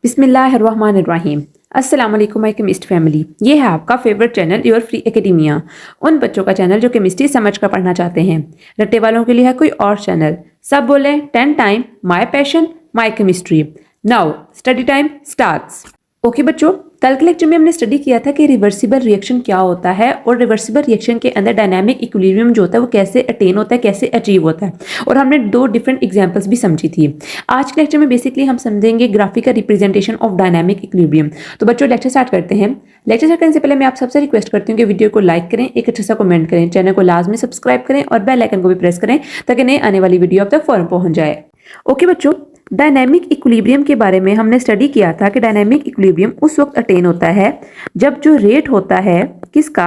बिस्मिल्लाहिर्रहमानिर्रहीम। अस्सलाम वालेकुम माय केमिस्ट फैमिली। ये है आपका favourite channel your free academia. उन बच्चों का चैनल जो केमिस्ट्री समझ कर पढ़ना चाहते हैं। रट्टे वालों के लिए है कोई और चैनल। सब बोले 10 time my passion my chemistry. Now study time starts. Okay बच्चों, कल के लेक्चर में हमने स्टडी किया था कि रिवर्सिबल रिएक्शन क्या होता है और रिवर्सिबल रिएक्शन के अंदर डायनामिक इक्विलिब्रियम जो होता है वो कैसे अटेन होता है, कैसे अचीव होता है, और हमने 2 डिफरेंट एग्जांपल्स भी समझी थी। आज के लेक्चर में बेसिकली हम समझेंगे graphical representation of dynamic equilibrium. तो बच्चों लेक्चर स्टार्ट करते हैं। लेक्चर स्टार्ट करने से पहले मैं आप सबसे रिक्वेस्ट करती हूँ कि वीडियो को लाइक करें, एक अच्छा सा कमेंट करें, चैनल को लाजमी सब्सक्राइब करें और बेल आइकन को भी प्रेस करें ताकि नई आने वाली वीडियो आप तक फौरन पहुंच जाए। ओके बच्चों, डायनामिक इक्विलिब्रियम के बारे में हमने स्टडी किया था कि डायनामिक इक्विलिब्रियम उस वक्त अटेन होता है जब जो रेट होता है किसका,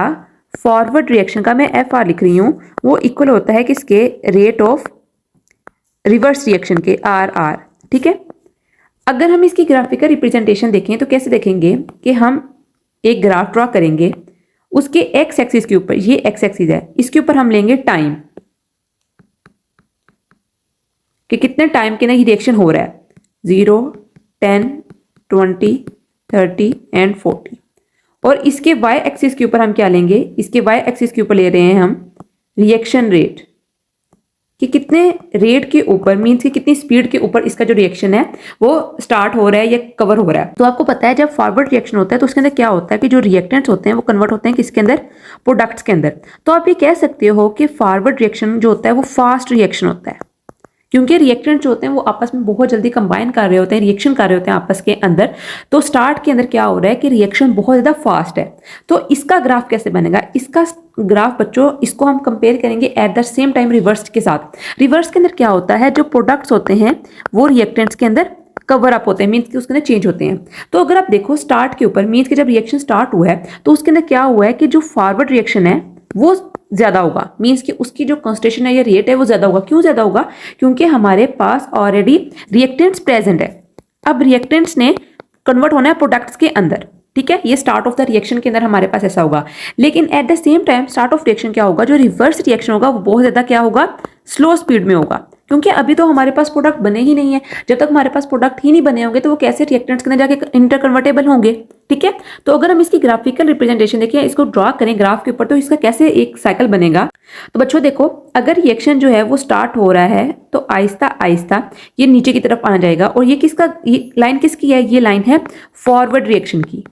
फॉरवर्ड रिएक्शन का, मैं एफ आर लिख रही हूँ, वो इक्वल होता है किसके, रेट ऑफ रिवर्स रिएक्शन के, आर आर। ठीक है, अगर हम इसकी ग्राफिकल रिप्रेजेंटेशन देखें तो कैसे देखेंगे कि हम एक ग्राफ ड्रॉ करेंगे, उसके एक्स एक्सिस के ऊपर, ये एक्स एक्सिस है, इसके ऊपर हम लेंगे टाइम कि कितने टाइम के ना ये रिएक्शन हो रहा है, 0, 10, 20, 30 एंड 40। और इसके वाई एक्सिस के ऊपर हम क्या लेंगे, इसके वाई एक्सिस के ऊपर ले रहे हैं हम रिएक्शन रेट कि कितने रेट के ऊपर, मींस कि कितनी स्पीड के ऊपर इसका जो रिएक्शन है वो स्टार्ट हो रहा है या कवर हो रहा है। तो आपको पता है जब फॉरवर्ड रिएक्शन होता है तो उसके अंदर क्या होता है कि जो रिएक्टेंट्स होते हैं वो कन्वर्ट होते हैं किसके अंदर, प्रोडक्ट्स के अंदर। तो आप ये कह सकते हो कि फॉरवर्ड रिएक्शन जो होता है वो फास्ट रिएक्शन होता है, क्योंकि रिएक्टेंट जो होते हैं वो आपस में बहुत जल्दी कंबाइन कर रहे होते हैं, रिएक्शन कर रहे होते हैं आपस के अंदर। तो स्टार्ट के अंदर क्या हो रहा है कि रिएक्शन बहुत ज़्यादा फास्ट है। तो इसका ग्राफ कैसे बनेगा, इसका ग्राफ बच्चों, इसको हम कंपेयर करेंगे at the same time reverse के साथ। रिवर्स के अंदर क्या होता है, जो प्रोडक्ट्स होते हैं वो रिएक्टेंट्स के अंदर कवर अप होते हैं, मीन्स कि उसके अंदर चेंज होते हैं। तो अगर आप देखो स्टार्ट के ऊपर, मीन्स कि जब रिएक्शन स्टार्ट हुआ है तो उसके अंदर क्या हुआ है कि जो फॉरवर्ड रिएक्शन है वो ज्यादा होगा, मींस कि उसकी जो कंसंट्रेशन है या रेट है वो ज्यादा होगा। क्यों ज्यादा होगा, क्योंकि हमारे पास ऑलरेडी रिएक्टेंट्स प्रेजेंट है। अब रिएक्टेंट्स ने कन्वर्ट होना है प्रोडक्ट्स के अंदर। ठीक है, ये स्टार्ट ऑफ द रिएक्शन के अंदर हमारे पास ऐसा होगा। लेकिन at the same time start of reaction क्या होगा, जो रिवर्स रिएक्शन होगा वो बहुत ज्यादा क्या होगा, स्लो स्पीड में होगा, क्योंकि अभी तो हमारे पास प्रोडक्ट बने ही नहीं है। जब तक हमारे पास प्रोडक्ट ही नहीं बने होंगे तो वो कैसे रिएक्टेंट्स के अंदर जाके इंटर कन्वर्टेबल होंगे। ठीक है, तो अगर हम इसकी ग्राफिकल रिप्रेजेंटेशन देखिए, इसको ड्रॉ करें ग्राफ के ऊपर, तो इसका कैसे एक साइकिल बनेगा। तो बच्चों देखो, अगर रिएक्शन जो है वो स्टार्ट हो रहा है तो आहिस्ता आहिस्ता ये नीचे की तरफ आना जाएगा। और ये किसका, ये लाइन किसकी है, ये लाइन है फॉरवर्ड रिएक्शन की।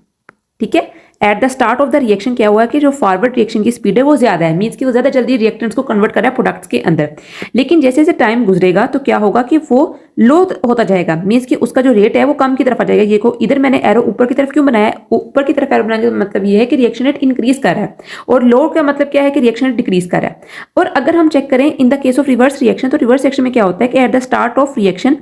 ठीक है, at the start of the reaction क्या हुआ कि जो फॉरवर्ड रिएक्शन की स्पीड है वो ज्यादा है, मींस कि वो ज्यादा जल्दी रिएक्टेंट्स को कन्वर्ट कर रहा है प्रोडक्ट्स के अंदर। लेकिन जैसे जैसे टाइम गुजरेगा तो क्या होगा कि वो लो होता जाएगा, मींस कि उसका जो रेट है वो कम की तरफ आ जाएगा। ये को इधर मैंने एरो ऊपर की तरफ क्यों बनाया, ऊपर की तरफ एरो बनाने का मतलब ये है कि रिएक्शन रेट इंक्रीज कर रहा है, और लो का मतलब क्या है कि रिएक्शन रेट डिक्रीज कर रहा है। और अगर हम चेक करें in the case of reverse reaction, तो रिवर्स रिएक्शन में क्या होता है कि at the start of reaction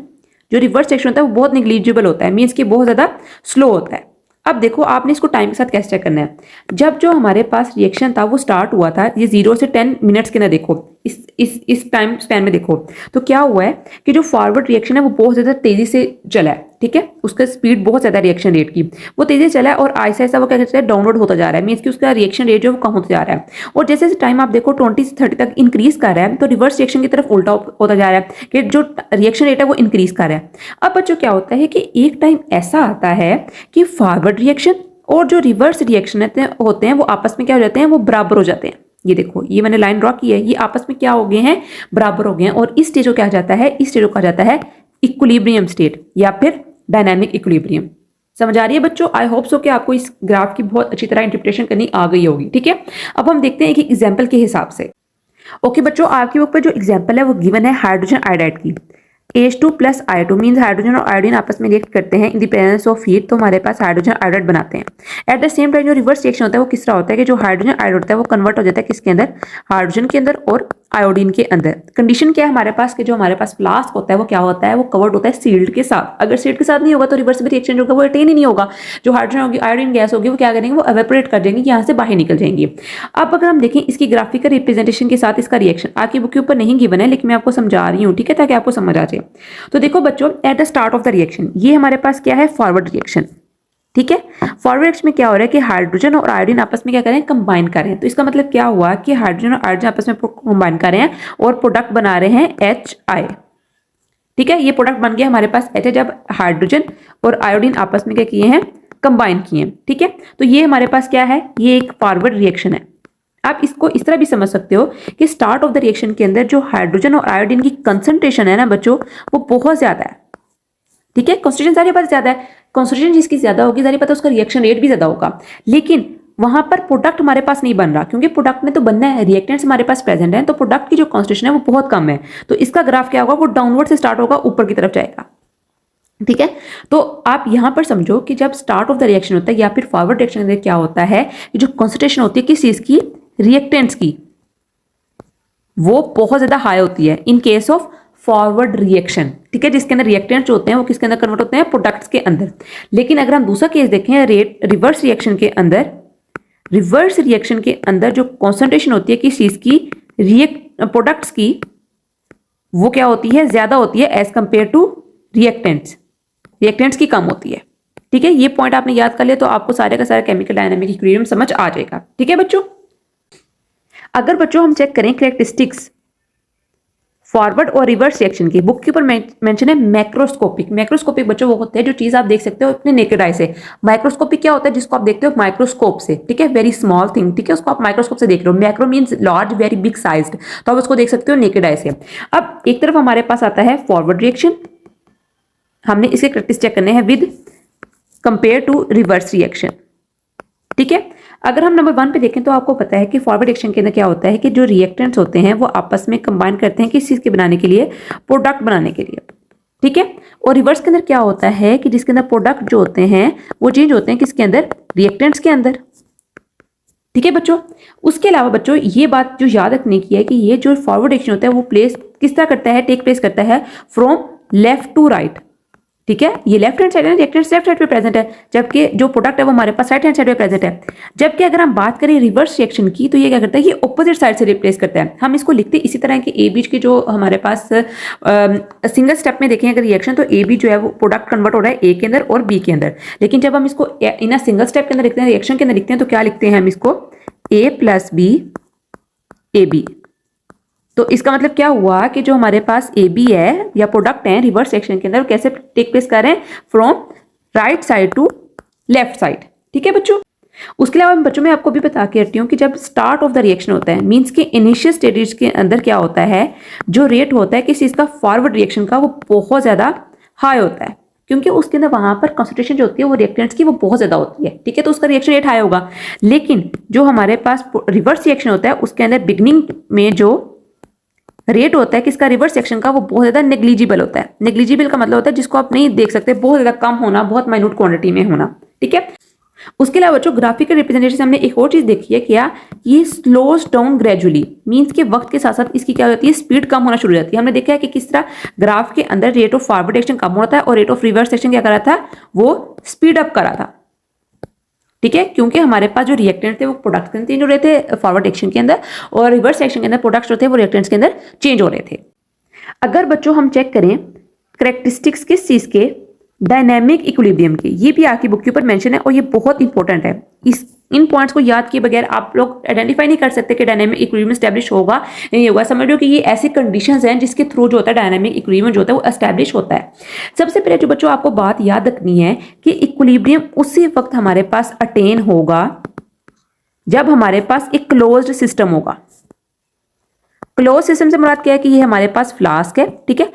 जो रिवर्स रिएक्शन होता है वो बहुत निग्लिजिबल होता है, मींस कि बहुत ज्यादा स्लो होता है। अब देखो आपने इसको टाइम के साथ कैसे चेक करना है। जब जो हमारे पास रिएक्शन था वो स्टार्ट हुआ था, ये 0 से 10 मिनट्स के अंदर देखो, इस टाइम स्पैन में देखो तो क्या हुआ है कि जो फॉरवर्ड रिएक्शन है वो बहुत ज्यादा तेजी से चला है। ठीक है, उसका स्पीड बहुत ज्यादा रिएक्शन रेट की, वो तेजी से चला है और आहिस्ता आहिस्ता वो क्या कहते हैं डाउनलोड होता जा रहा है, मींस कि उसका रिएक्शन रेट जो वो कम होता जा रहा है। और जैसे जैसे टाइम आप देखो 20 से 30 तक इंक्रीज कर रहा है, तो रिवर्स रिएक्शन की तरफ उल्टा होता जा रहा है कि जो रिएक्शन रेट है वो इंक्रीज कर रहा है। अब बच्चों क्या होता है कि एक टाइम ऐसा आता है कि फॉरवर्ड रिएक्शन और जो रिवर्स रिएक्शन होते हैं वो आपस में क्या हो जाते हैं, वो बराबर हो जाते हैं। ये देखो, ये मैंने लाइन ड्रॉ की है, ये आपस में क्या हो गए हैं, बराबर हो गए हैं। और इस स्टेज को क्या जाता है, इस स्टेज को कहा जाता है इक्विलिब्रियम स्टेट या फिर डायनामिक इक्विलिब्रियम। समझ आ रही है बच्चों, आई होप सो कि आपको इस ग्राफ की बहुत अच्छी तरह इंटरप्रिटेशन करनी आ गई होगी। ठीक है, अब हम देखते हैं एक एग्जाम्पल के हिसाब से। ओके बच्चों, आपकी बुक पर जो एग्जाम्पल है वो गिवन है हाइड्रोजन आयोडाइड की। H2 plus I2 means hydrogen और आयोडीन आपस में रिएक्ट करते हैं in the presence of heat, तो हमारे पास हाइड्रोजन आयोडाइड बनाते हैं। एट द सेम टाइम जो रिवर्स रिएक्शन होता है वो किस तरह होता है कि जो हाइड्रोजन आयोडाइड होता है वो कन्वर्ट हो जाता है किसके अंदर, हाइड्रोजन के अंदर और आयोडीन के अंदर। कंडीशन क्या है हमारे पास कि जो हमारे पास फ्लास्क होता है वो क्या होता है, वो कवर्ड होता है सील्ड के साथ। अगर सील्ड के साथ नहीं होगा तो रिवर्सिबल रिएक्शन जो होगा वो अटेन ही नहीं होगा। जो हाइड्रोजन होगी, आयोडीन गैस होगी, वो क्या करेंगे, वो एवेपोरेट कर देंगे, यहाँ से बाहर निकल जाएंगी। अब अगर हम देखें इसकी ग्राफिकल रिप्रेजेंटेशन के साथ इसका रिएक्शन आपकी बुक के ऊपर नहीं गिवन है, लेकिन मैं आपको समझा रही हूँ, ठीक है, ताकि आपको समझ आ जाए। तो देखो बच्चों, at the start of the reaction ये हमारे पास क्या है, फॉरवर्ड रिएक्शन। ठीक है, फॉरवर्ड रिएक्शन में क्या हो रहा है कि हाइड्रोजन और आयोडीन आपस में क्या करें, कंबाइन कर रहे हैं। तो इसका मतलब क्या हुआ कि हाइड्रोजन और आयोडीन आपस में कंबाइन कर रहे हैं और प्रोडक्ट बना रहे हैं HI। ठीक है, ये प्रोडक्ट बन गया हमारे पास H है जब हाइड्रोजन और आयोडीन आपस में क्या किए हैं, कंबाइन किए हैं। ठीक है, तो ये हमारे पास क्या है, ये एक फॉरवर्ड रिएक्शन है। आप इसको इस तरह भी समझ सकते हो कि स्टार्ट ऑफ द रिएक्शन के अंदर जो हाइड्रोजन और आयोडीन की कंसंट्रेशन है ना बच्चों, वो बहुत ज्यादा है। ठीक है, कॉन्सेंट्रेशन सारी बात ज्यादा है, कॉन्सेंट्रेशन जिसकी ज्यादा होगी सारी पता उसका रिएक्शन रेट भी ज्यादा होगा, लेकिन वहां पर प्रोडक्ट हमारे पास नहीं बन रहा, क्योंकि प्रोडक्ट में तो बनना है, रिएक्टेंट्स हमारे पास प्रेजेंट है, तो प्रोडक्ट की जो कॉन्सेंट्रेशन है वो बहुत कम है। तो इसका ग्राफ क्या होगा, वो डाउनवर्ड से स्टार्ट होगा, ऊपर की तरफ जाएगा। ठीक है, तो आप यहां पर समझो कि जब स्टार्ट ऑफ द रिएक्शन होता है या फिर फॉरवर्ड रिएक्शन में क्या होता है कि जो कॉन्सेंट्रेशन होती है किस चीज की, रिएक्टेंट्स की, वो बहुत ज्यादा हाई होती है in case of forward reaction. ठीक है, जिसके अंदर रिएक्टेंट्स होते हैं वो किसके अंदर कन्वर्ट होते हैं, प्रोडक्ट्स के अंदर। लेकिन अगर हम दूसरा केस देखें रिवर्स रिएक्शन के अंदर, रिवर्स रिएक्शन के अंदर जो कॉन्सेंट्रेशन होती है किस चीज की, प्रोडक्ट्स की, वो क्या होती है, ज्यादा होती है as compared to reactants. Reactants की कम होती है। ठीक है, ये पॉइंट आपने याद कर लिया तो आपको सारे का सारा केमिकल डायनामिक इक्विलिब्रियम समझ आ जाएगा। ठीक है बच्चों, अगर बच्चों हम चेक करें कैरेक्टरिस्टिक्स फॉरवर्ड और रिवर्स रिएक्शन की, बुक के ऊपर मेंशन है मैक्रोस्कोपिक। मैक्रोस्कोपिक बच्चों वो होते हैं जो चीज आप देख सकते हो अपने नेकेड आई से। माइक्रोस्कोपिक क्या होता है, जिसको आप देखते हो माइक्रोस्कोप से। ठीक है, वेरी स्मॉल थिंग, ठीक है, उसको आप माइक्रोस्कोप से देख रहे हो। Macro means large, very big sized, तो आप उसको देख सकते हो नेकेड आई से। अब एक तरफ हमारे पास आता है फॉरवर्ड रिएक्शन, हमने इसके कैरेक्टरिस्टिक्स चेक करने हैं with compared to reverse reaction. ठीक है, अगर हम नंबर 1 पे देखें तो आपको पता है कि फॉरवर्ड रिएक्शन के अंदर क्या होता है कि जो रिएक्टेंट्स होते हैं वो आपस में कंबाइन करते हैं किस चीज के बनाने के लिए, प्रोडक्ट बनाने के लिए। ठीक है, और रिवर्स के अंदर क्या होता है कि जिसके अंदर प्रोडक्ट जो होते हैं वो चेंज होते हैं किसके अंदर, रिएक्टेंट्स के अंदर। ठीक है बच्चों, उसके अलावा बच्चों ये बात जो याद रखने की है कि ये जो फॉरवर्ड रिएक्शन होता है वो प्लेस किस तरह करता है, टेक प्लेस करता है फ्रॉम लेफ्ट टू राइट। ठीक है, ये लेफ्ट हैंड साइड है, रिएक्टेंट्स लेफ्ट साइड पे प्रेजेंट है, जबकि जो प्रोडक्ट है वो हमारे पास राइट हैंड साइड पे प्रेजेंट है। जबकि अगर हम बात करें रिवर्स रिएक्शन की तो ये क्या करता है, ये ऑपोजिट साइड से रिप्लेस करता है। हम इसको लिखते हैं इसी तरह कि ए बी के जो हमारे पास सिंगल स्टेप में देखें अगर रिएक्शन, तो ए बी जो है वो प्रोडक्ट कन्वर्ट हो रहा है ए के अंदर और बी के अंदर। लेकिन जब हम इसको इन सिंगल स्टेप के अंदर लिखते हैं, रिएक्शन के अंदर लिखते हैं, तो क्या लिखते हैं हम इसको, ए प्लस बी ए बी। तो इसका मतलब क्या हुआ कि जो हमारे पास ए बी है या प्रोडक्ट है रिवर्स रिएक्शन के अंदर कैसे टेक प्लेस कर रहे हैं, from right side to left side. ठीक है बच्चों, उसके अलावा मैं बच्चों में आपको भी बता के हटती हूँ कि जब स्टार्ट ऑफ द रिएक्शन होता है मींस के इनिशियल स्टेजेस के अंदर क्या होता है, जो रेट होता है किसी चीज का फॉरवर्ड रिएक्शन का वो बहुत ज्यादा हाई होता है, क्योंकि उसके अंदर वहां पर कंसंट्रेशन जो होती है वो रिएक्टेंट्स की वो बहुत ज्यादा होती है। ठीक है, तो उसका रिएक्शन रेट हाई होगा। लेकिन जो हमारे पास रिवर्स रिएक्शन होता है उसके अंदर बिगनिंग में जो रेट होता है किसका, रिवर्स रिएक्शन का, वो बहुत ज्यादा नेग्लिजिबल होता है। नेग्लिजिबल का मतलब होता है जिसको आप नहीं देख सकते, बहुत ज्यादा कम होना, बहुत माइन्यूट क्वांटिटी में होना। ठीक है, उसके अलावा जो ग्राफिकल रिप्रेजेंटेशन से हमने एक और चीज देखी है क्या, ये स्लोज डाउन ग्रेजुअली, मींस के वक्त के साथ साथ इसकी क्या होती है, स्पीड कम होना शुरू हो जाती है। हमने देखा है कि किस तरह ग्राफ के अंदर रेट ऑफ फॉरवर्ड रिएक्शन कम होता है और रेट ऑफ रिवर्स रिएक्शन क्या कर रहा था, वो स्पीड अप कर रहा था। ठीक है, क्योंकि हमारे पास जो रिएक्टेंट थे वो प्रोडक्ट्स के अंदर चेंज हो रहे थे फॉरवर्ड रिएक्शन के अंदर, और रिवर्स रिएक्शन के अंदर प्रोडक्ट्स जो थे वो रिएक्टेंट्स के अंदर चेंज हो रहे थे। अगर बच्चों हम चेक करें कैरेक्टरिस्टिक्स किस चीज के, डायनामिक इक्विलिब्रियम के, ये भी आपकी बुक के ऊपर मेंशन है और ये बहुत इंपॉर्टेंट है। इन पॉइंट्स को याद किए बगैर आप लोग आइडेंटिफाई नहीं कर सकते कि डायनामिक इक्विलिब्रियम एस्टैब्लिश होगा नहीं होगा। समझ लो कि ये ऐसी कंडीशंस हैं जिसके थ्रू जो होता है डायनामिक इक्विलिब्रियम जो होता है वो एस्टैब्लिश होता है। सबसे पहले जो बच्चों आपको बात याद रखनी है कि इक्विलिब्रियम उसी वक्त हमारे पास अटेन होगा जब हमारे पास एक क्लोज्ड सिस्टम होगा। क्लोज सिस्टम से मुराद क्या है कि ये हमारे पास फ्लास्क है। ठीक है,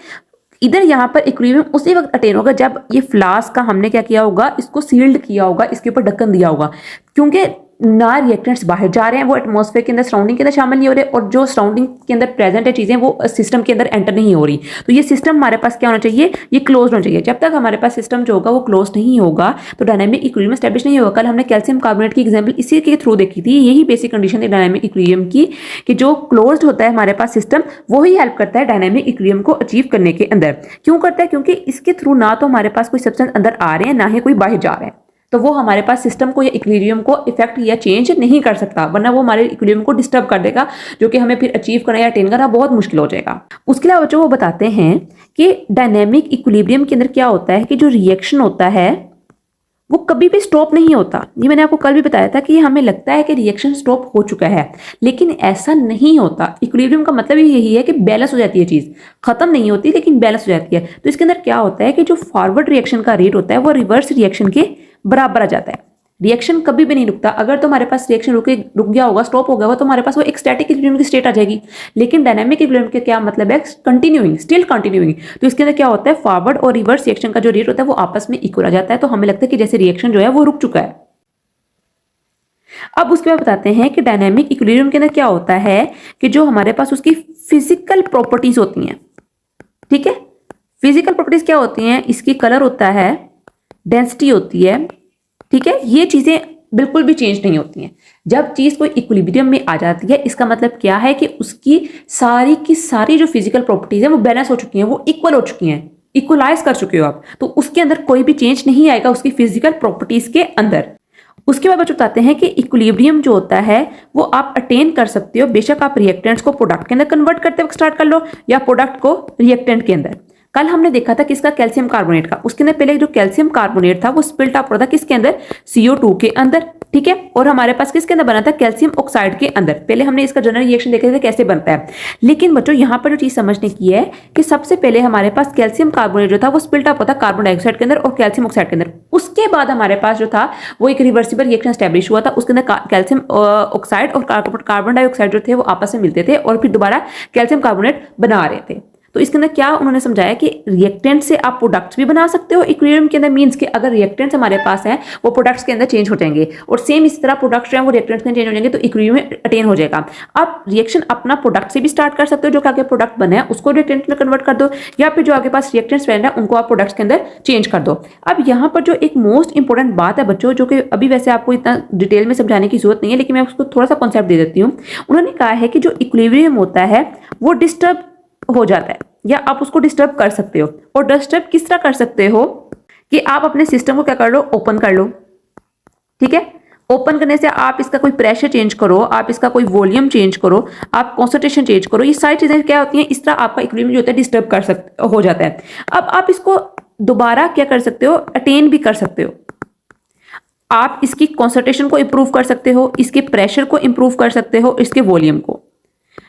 इधर यहाँ पर इक्विलिब्रियम उसी वक्त अटेन होगा जब ये फ्लास्क का हमने क्या किया होगा, इसको सील्ड किया होगा, इसके ऊपर ढक्कन दिया होगा, क्योंकि ना रिएक्टेंट्स बाहर जा रहे हैं, वो एटमॉस्फेयर के अंदर सराउंडिंग के अंदर शामिल नहीं हो रहे, और जो सराउंडिंग के अंदर प्रेजेंट है चीजें वो सिस्टम के अंदर एंटर नहीं हो रही। तो ये सिस्टम हमारे पास क्या होना चाहिए, ये क्लोज होना चाहिए। जब तक हमारे पास सिस्टम जो होगा वो क्लोज नहीं होगा तो डायनामिक इक्विलिब्रियम एस्टैब्लिश नहीं होगा। कल हमने कैल्शियम कार्बोनेट की एग्जाम्पल इसी के थ्रू देखी थी। यही बेसिक कंडीशन है डायनामिक इक्विलिब्रियम की कि जो क्लोज्ड होता है हमारे पास सिस्टम, वही हेल्प करता है डायनामिक इक्विलिब्रियम को अचीव करने के अंदर। क्यों करता है, क्योंकि इसके थ्रू ना तो हमारे पास कोई सब्सटेंस अंदर आ रहे हैं ना ही कोई बाहर जा रहे हैं, तो वो हमारे पास सिस्टम को या इक्विलिब्रियम को इफेक्ट या चेंज नहीं कर सकता, वरना वो हमारे इक्विलिब्रियम को डिस्टर्ब कर देगा, जो कि हमें फिर अचीव करना या अटेन करना बहुत मुश्किल हो जाएगा। उसके अलावा जो वो बताते हैं कि डायनेमिक इक्विलिब्रियम के अंदर क्या होता है कि जो रिएक्शन होता है वो कभी भी स्टॉप नहीं होता। ये मैंने आपको कल भी बताया था कि हमें लगता है कि रिएक्शन स्टॉप हो चुका है, लेकिन ऐसा नहीं होता। इक्विलिब्रियम का मतलब ही यही है कि बैलेंस हो जाती है, चीज खत्म नहीं होती लेकिन बैलेंस हो जाती है। तो इसके अंदर क्या होता है कि जो फॉरवर्ड रिएक्शन का रेट होता है वो रिवर्स रिएक्शन के बराबर आ जाता है। रिएक्शन कभी भी नहीं रुकता। अगर तो हमारे पास रिएक्शन रुक गया होगा, स्टॉप हो गया होगा, तो हमारे पास वो एक स्टैटिक इक्विलिब्रियम की स्टेट आ जाएगी। लेकिन डायनामिक इक्विलिब्रियम के क्या मतलब है? Continuing, still continuing. तो इसके अंदर क्या होता है, फॉरवर्ड और रिवर्स रिएक्शन का जो रेट होता है वो आपस में इक्वल आ जाता है। तो हमें लगता है कि जैसे रिएक्शन जो है वो रुक चुका है। अब उसके बाद बताते हैं कि डायनामिक इक्विलिब्रियम के अंदर क्या होता है कि जो हमारे पास उसकी फिजिकल प्रॉपर्टीज होती हैं, ठीक है। फिजिकल प्रॉपर्टीज क्या होती हैं? इसकी कलर होता है, डेंसिटी होती है, ठीक है। ये चीजें बिल्कुल भी चेंज नहीं होती हैं। जब चीज कोई इक्विलिब्रियम में आ जाती है, इसका मतलब क्या है कि उसकी सारी की सारी जो फिजिकल प्रॉपर्टीज है वो बैलेंस हो चुकी हैं, वो इक्वल हो चुकी हैं, इक्वलाइज कर चुके हो आप। तो उसके अंदर कोई भी चेंज नहीं आएगा उसकी फिजिकल प्रॉपर्टीज के अंदर। उसके बाद बच्चों बताते हैं कि इक्विलिब्रियम जो होता है वो आप अटेन कर सकते हो, बेशक आप रिएक्टेंट्स को प्रोडक्ट के अंदर कन्वर्ट करते वक्त स्टार्ट कर लो या प्रोडक्ट को रिएक्टेंट के अंदर। कल हमने देखा था किसका? कैल्शियम कार्बोनेट का। उसके अंदर पहले जो कैल्शियम कार्बोनेट था वो स्पिल्ट आउट हो रहा था किसके अंदर? CO2 के अंदर, ठीक है। और हमारे पास किसके अंदर बना था? कैल्शियम ऑक्साइड के अंदर। पहले हमने इसका जनरल रिएक्शन देखे थे कैसे बनता है। लेकिन बच्चों यहाँ पर जो चीज समझने की है कि सबसे पहले हमारे पास कैल्शियम कार्बोनेट जो था वो स्पिल्ट आउट होता था कार्बन डाइऑक्साइड के अंदर और कैल्शियम ऑक्साइड के अंदर। उसके बाद हमारे पास जो था वो एक रिवर्सिबल रिएक्शन स्टैब्लिश हुआ था। उसके अंदर कैल्शियम ऑक्साइड और कार्बन डाइऑक्साइड जो थे वो आपस में मिलते थे और फिर दोबारा कैल्शियम कार्बोनेट बना रहे थे। तो इसके अंदर क्या उन्होंने समझाया कि रिएक्टेंट से आप प्रोडक्ट्स भी बना सकते हो इक्विलिब्रियम के अंदर। मींस कि अगर रिएक्टेंट्स हमारे पास हैं वो प्रोडक्ट्स के अंदर चेंज हो जाएंगे और सेम इस तरह प्रोडक्ट्स जो हैं वो रिएक्टेंट्स के अंदर चेंज हो जाएंगे, तो इक्विलिब्रियम में अटेन हो जाएगा। आप रिएक्शन अपना प्रोडक्ट से भी स्टार्ट कर सकते हो, जो कि आगे प्रोडक्ट बना है उसको रिएक्टेंट में कन्वर्ट कर दो, या फिर जो आगे पास रिएक्टेंट्स बन रहा है उनको आप प्रोडक्ट्स के अंदर चेंज कर दो। अब यहाँ पर जो एक मोस्ट इंपॉर्टेंट बात है बच्चों, जो कि अभी वैसे आपको इतना डिटेल में समझाने की जरूरत नहीं है, लेकिन मैं उसको थोड़ा सा कॉन्सेप्ट दे देती हूँ। उन्होंने कहा है कि जो इक्विलिब्रियम होता है वो डिस्टर्ब हो जाता है या आप उसको डिस्टर्ब कर सकते हो। और डिस्टर्ब किस तरह कर सकते हो कि आप अपने सिस्टम को क्या कर लो? ओपन कर लो, ठीक है। ओपन करने से आप इसका कोई प्रेशर चेंज करो, आप इसका कोई वॉल्यूम चेंज करो, आप कॉन्सेंट्रेशन चेंज करो, ये सारी चीजें क्या होती हैं, इस तरह आपका इक्विलिब्रियम जो होता है डिस्टर्ब कर सकते हो जाता है। अब आप इसको दोबारा क्या कर सकते हो? अटेन भी कर सकते हो। आप इसकी कॉन्सेंट्रेशन को इंप्रूव कर सकते हो, इसके प्रेशर को इंप्रूव कर सकते हो, इसके वॉल्यूम को।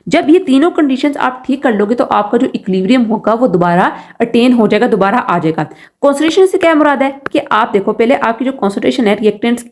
जब ये तीनों कंडीशंस आप ठीक कर लोगे तो आपका जो इक्विलिब्रियम होगा वो दोबारा अटेन हो जाएगा, दोबारा आ जाएगा। कॉन्सेंट्रेशन से क्या मुराद है कि आप देखो पहले आपकी जो कॉन्सेंट्रेशन है रिएक्टेंट्स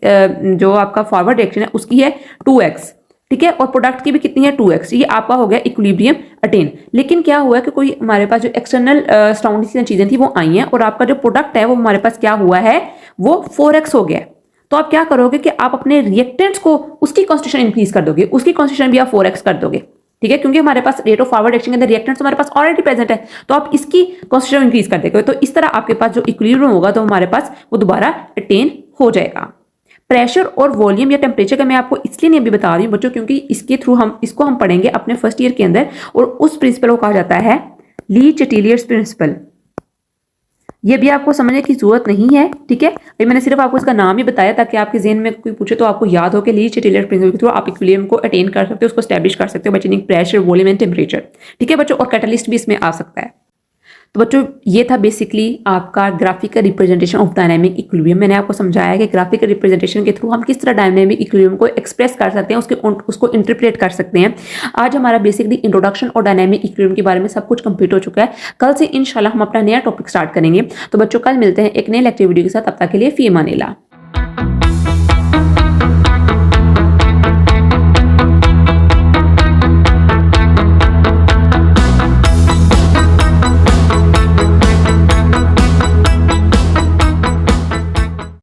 जो आपका फॉरवर्ड रिएक्शन है उसकी है 2x, ठीक है, और प्रोडक्ट की भी कितनी है 2x। ये आपका हो गया इक्विलिब्रियम अटेन। लेकिन क्या हुआ कि कोई हमारे पास जो एक्सटर्नल सराउंडिंग चीजें थी वो आई हैं और आपका जो प्रोडक्ट है वो हमारे पास क्या हुआ है, वो 4x हो गया। तो आप क्या करोगे कि आप अपने रिएक्टेंट्स को उसकी कॉन्सेंट्रेशन इंक्रीज कर दोगे, उसकी कॉन्सेंट्रेशन भी आप 4x कर दोगे, ठीक है, क्योंकि हमारे पास रेट ऑफ फॉरवर्ड रिएक्शन के अंदर रिएक्टेंट्स हमारे पास ऑलरेडी प्रेजेंट है, तो आप इसकी कॉन्सेंट्रेशन इंक्रीज कर देंगे। तो इस तरह आपके पास जो इक्विलिब्रियम होगा तो हमारे पास वो दोबारा अटेन हो जाएगा। प्रेशर और वॉल्यूम या टेम्परेचर का मैं आपको इसलिए नहीं अभी बता रही हूँ बच्चों, क्योंकि इसके थ्रू हम इसको हम पढ़ेंगे अपने फर्स्ट ईयर के अंदर, और उस प्रिंसिपल को कहा जाता है ली चेटिलियर्स प्रिंसिपल। ये भी आपको समझने की जरूरत नहीं है, ठीक है। अभी मैंने सिर्फ आपको इसका नाम ही बताया ताकि आपके ज़हन में कोई पूछे तो आपको याद हो कि ली चेटिलियर प्रिंसिपल के थ्रू आप इक्विलिब्रियम को अटेन कर सकते हो, उसको स्टैब्लिश कर सकते हो by changing pressure, volume and temperature, ठीक है बच्चों। और कैटलिस्ट भी इसमें आ सकता है। तो बच्चों ये था बेसिकली आपका graphical representation of dynamic equilibrium. मैंने आपको समझाया कि ग्राफिकल रिप्रेजेंटेशन के थ्रू हम किस तरह डायनामिक इक्विलिब्रियम को एक्सप्रेस कर सकते हैं, उसको इंटरप्रेट कर सकते हैं। आज हमारा बेसिकली इंट्रोडक्शन और डायनामिक इक्विलिब्रियम के बारे में सब कुछ कंप्लीट हो चुका है। कल से इंशाल्लाह हम अपना नया टॉपिक स्टार्ट करेंगे। तो बच्चों कल मिलते हैं एक नए लेक्चर वीडियो के साथ, तब तक के लिए फी अमान अल्लाह।